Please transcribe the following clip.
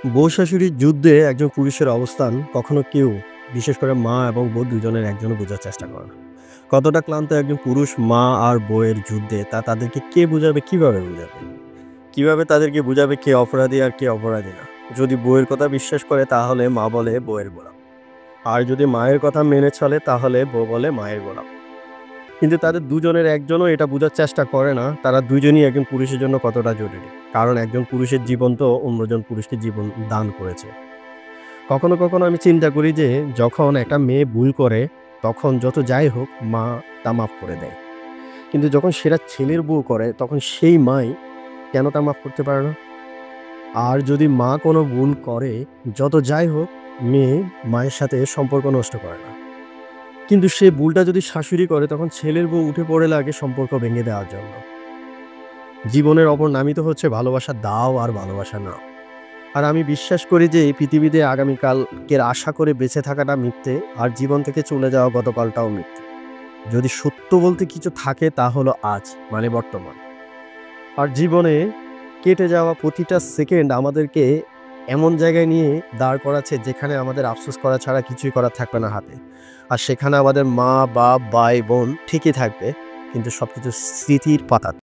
বউ-শাশুড়ির যুদ্ধে একজন পুরুষের অবস্থান কখনো কেউ, বিশেষ করে মা এবং বউ দুজনের একজনও বোঝার চেষ্টা করে না। কতটা ক্লান্ত একজন পুরুষ মা আর বউয়ের যুদ্ধে তা তাদেরকে কে বুঝাবে, কিভাবে বুঝাবে? কিভাবে তাদেরকে বুঝাবে কে অপরাধী আর কে অপরাধী না? যদি বউয়ের কথা বিশ্বাস করে তাহলে মা বলে বউয়ের গোলাম। আর যদি মায়ের কথা মেনে চলে তাহলে বউ বলে মায়ের গোলাম। কিন্তু তাদের দুজনের একজনও এটা বুঝার চেষ্টা করে না তারা দুজনই একজন পুরুষের জন্য কতটা জরুরি। কারণ একজন পুরুষের জীবন তো অন্যজন পুরুষকে জীবন দান করেছে। কখনো আমি চিন্তা করি যে যখন একটা মেয়ে ভুল করে তখন যত যাই হোক মা তা মাফ করে দেয়। কিন্তু যখন সেটা ছেলের বউ করে তখন সেই মাই কেন তা মাফ করতে পারে না? আর যদি মা কোনো ভুল করে যত যাই হোক মেয়ে মায়ের সাথে সম্পর্ক নষ্ট করে না। কিন্তু সে ভুলটা যদি শাশুড়ি করে তখন ছেলের বউ উঠে পড়ে লাগে সম্পর্ক ভেঙে দেওয়ার জন্য। জীবনের অপর নামই তো হচ্ছে ভালোবাসা দাও আর ভালোবাসা নাও। আর আমি বিশ্বাস করি যে এই পৃথিবীতে আগামীকালকের আশা করে বেঁচে থাকাটা মিথ্যে, আর জীবন থেকে চলে যাওয়া গতকালটাও মিথ্যে। যদি সত্য বলতে কিছু থাকে তা হলো আজ, মানে বর্তমান। আর জীবনে কেটে যাওয়া প্রতিটা সেকেন্ড আমাদেরকে এমন জায়গায় নিয়ে দাঁড় করাচ্ছে যেখানে আমাদের আফসোস করা ছাড়া কিছুই করার থাকবে না হাতে। আর সেখানে আমাদের মা, বাপ, ভাই, বোন ঠিকই থাকবে, কিন্তু সবকিছু স্মৃতির পাতা।